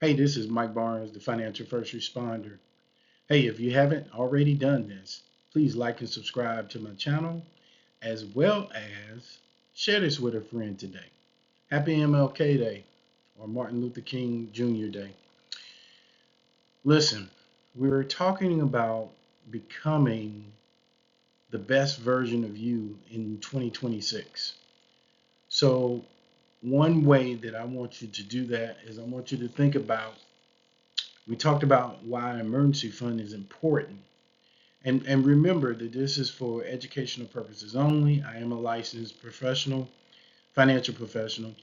Hey, this is Mike Barnes, the financial first responder. Hey, if you haven't already done this, please like and subscribe to my channel, as well as share this with a friend today. Happy MLK Day or Martin Luther King Jr. Day. Listen, we're talking about becoming the best version of you in 2026. So, one way that I want you to do that is I want you to think about we talked about why an emergency fund is important. And remember that this is for educational purposes only. I am a licensed professional, financial professional.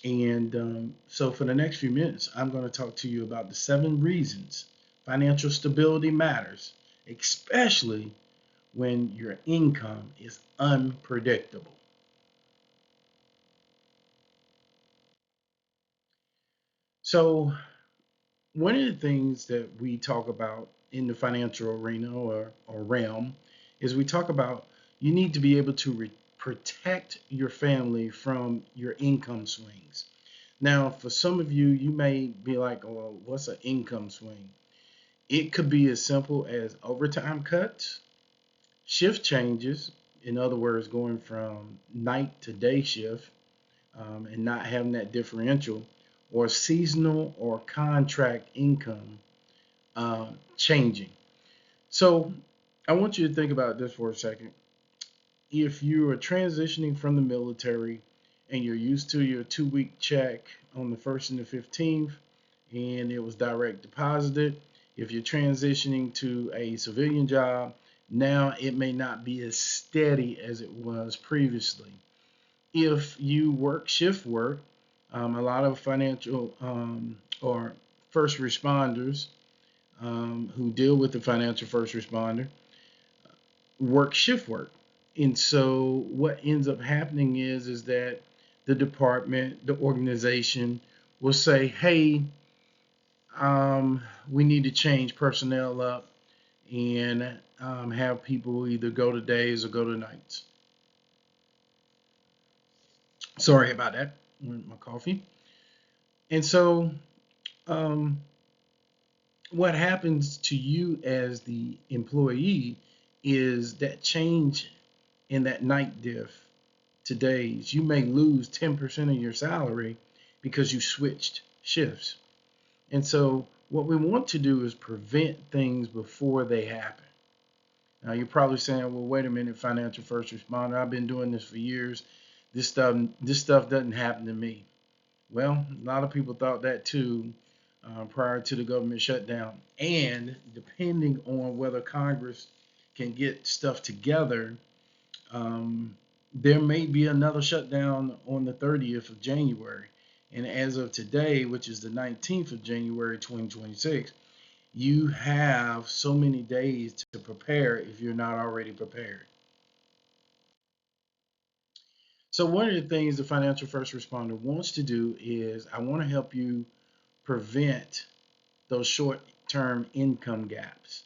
And so for the next few minutes, I'm going to talk to you about the 7 reasons financial stability matters, especially when your income is unpredictable. So, one of the things that we talk about in the financial arena or realm is we talk about you need to be able to protect your family from your income swings. Now, for some of you, you may be like, oh, what's an income swing? It could be as simple as overtime cuts, shift changes, in other words, going from night to day shift, and not having that differential, or seasonal or contract income changing. So I want you to think about this for a second. If you are transitioning from the military and you're used to your 2 week check on the 1st and the 15th, and it was direct deposited, if you're transitioning to a civilian job, now it may not be as steady as it was previously. If you work shift work, a lot of financial or first responders who deal with the financial first responder work shift work. And so what ends up happening is that the department, the organization will say, hey, we need to change personnel up and have people either go to days or go to nights. Sorry about that. My coffee. And so um, what happens to you as the employee is that change in that night diff to days. You may lose 10% of your salary because you switched shifts. And so, what we want to do is prevent things before they happen. Now, you're probably saying, well, wait a minute, financial first responder, I've been doing this for years. This stuff doesn't happen to me. Well, a lot of people thought that too prior to the government shutdown. And depending on whether Congress can get stuff together, um, there may be another shutdown on the 30th of January. And as of today, which is the 19th of January 2026, you have so many days to prepare if you're not already prepared. So, one of the things the financial first responder wants to do is I want to help you prevent those short term income gaps.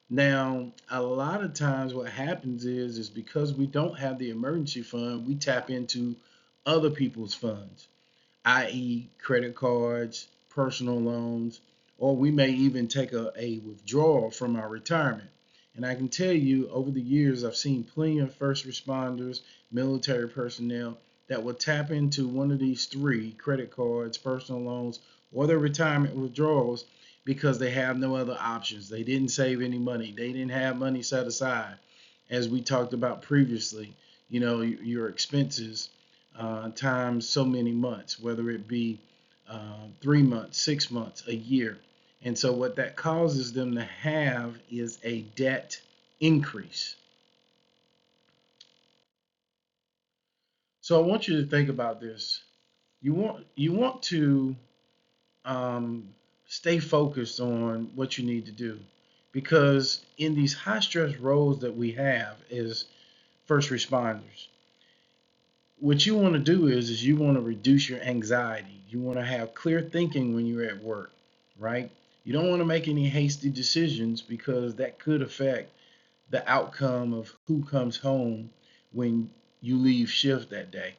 Now, a lot of times what happens is because we don't have the emergency fund, we tap into other people's funds, i.e., credit cards, personal loans, or we may even take a withdrawal from our retirement. And I can tell you over the years, I've seen plenty of first responders, military personnel that will tap into one of these three credit cards, personal loans, or their retirement withdrawals because they have no other options. They didn't save any money, they didn't have money set aside. As we talked about previously, your expenses times so many months, whether it be 3 months, 6 months, a year. And so, what that causes them to have is a debt increase. So, I want you to think about this. You want to um, stay focused on what you need to do because in these high stress roles that we have as first responders, what you want to do is you want to reduce your anxiety. You want to have clear thinking when you're at work, right? You don't want to make any hasty decisions because that could affect the outcome of who comes home when you leave shift that day.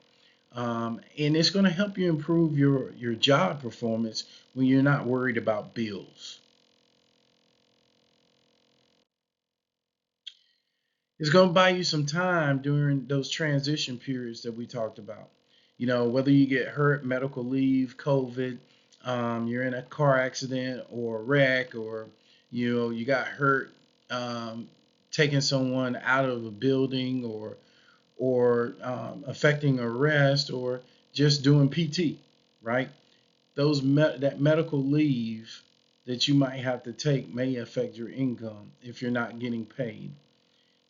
And it's going to help you improve your job performance when you're not worried about bills. It's going to buy you some time during those transition periods that we talked about. You know, whether you get hurt, medical leave, COVID, you're in a car accident or a wreck, or you got hurt um, taking someone out of a building, or affecting arrest, or just doing PT, right? That medical leave that you might have to take may affect your income if you're not getting paid.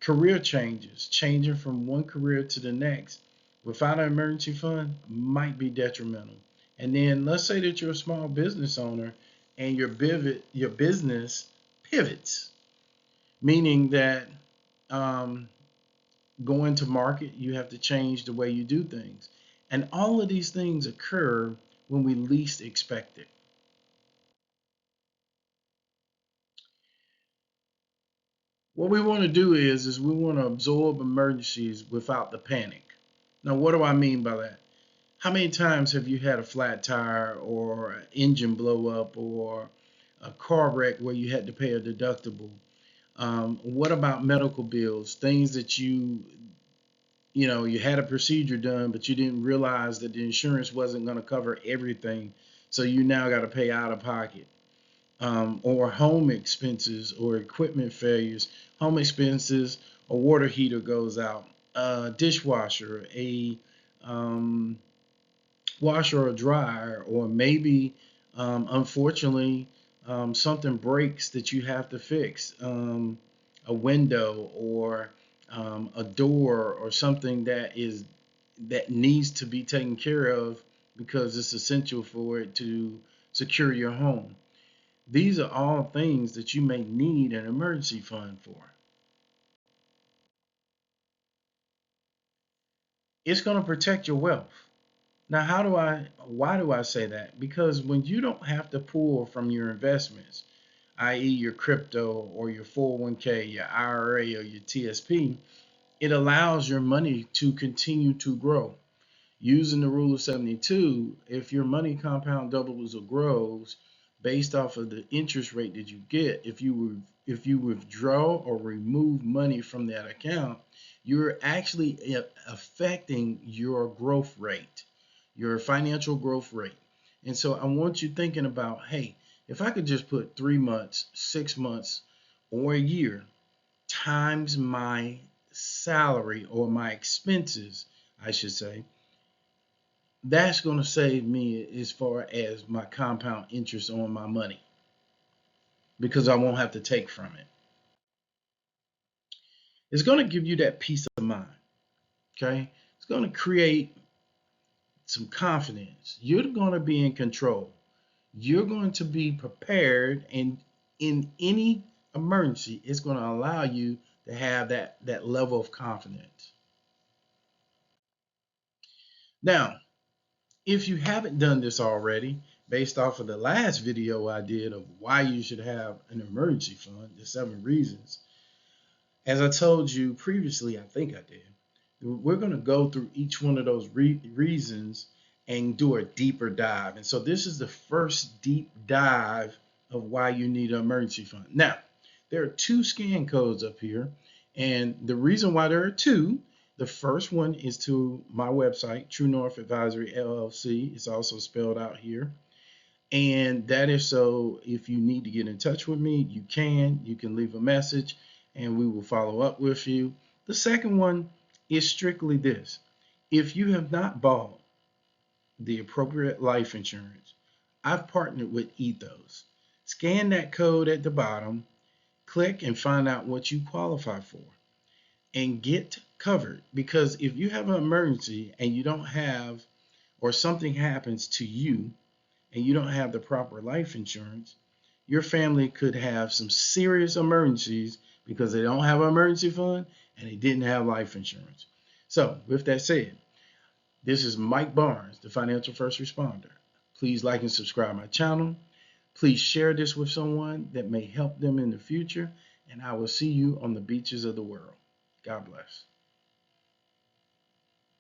Career changes, changing from one career to the next without an emergency fund might be detrimental. And then let's say that you're a small business owner and your business pivots, meaning that um, going to market, you have to change the way you do things. And all of these things occur when we least expect it. What we want to do is we want to absorb emergencies without the panic. Now, what do I mean by that? How many times have you had a flat tire or an engine blow up or a car wreck where you had to pay a deductible? What about medical bills? Things that you had a procedure done, but you didn't realize that the insurance wasn't going to cover everything, so you now got to pay out of pocket. Or home expenses or equipment failures. Home expenses, a water heater goes out, a dishwasher, a um, washer or dryer, or maybe, unfortunately, something breaks that you have to fix, a window or a door or something that needs to be taken care of because it's essential for it to secure your home. These are all things that you may need an emergency fund for. It's going to protect your wealth. Now, why do I say that? Because when you don't have to pull from your investments, i.e., your crypto or your 401k, your IRA, or your TSP, it allows your money to continue to grow. Using the rule of 72, if your money compound doubles or grows based off of the interest rate that you get, if you withdraw or remove money from that account, you're actually affecting your growth rate, your financial growth rate. And so I want you thinking about, hey, if I could just put 3 months, 6 months, or a year times my salary or my expenses, I should say, that's going to save me as far as my compound interest on my money because I won't have to take from it. It's going to give you that peace of mind. Okay. It's going to create some confidence. You're going to be in control. You're going to be prepared. And in any emergency, it's going to allow you to have that level of confidence. Now, if you haven't done this already, based off of the last video I did of why you should have an emergency fund, the 7 reasons, as I told you previously, I think I did, we're going to go through each one of those reasons and do a deeper dive. And so this is the first deep dive of why you need an emergency fund. Now, there are 2 scan codes up here. And the reason why there are 2, the first one is to my website, True North Advisory LLC. It's also spelled out here. And that is so if you need to get in touch with me, you can leave a message and we will follow up with you. The second one is strictly this. If you have not bought the appropriate life insurance, I've partnered with Ethos. Scan that code at the bottom, click and find out what you qualify for and get covered, because if you have an emergency and you don't have, or something happens to you and you don't have the proper life insurance, your family could have some serious emergencies because they don't have an emergency fund and they didn't have life insurance. So, with that said, this is Mike Barnes, the financial first responder. Please like and subscribe my channel. Please share this with someone that may help them in the future, and I will see you on the beaches of the world. God bless.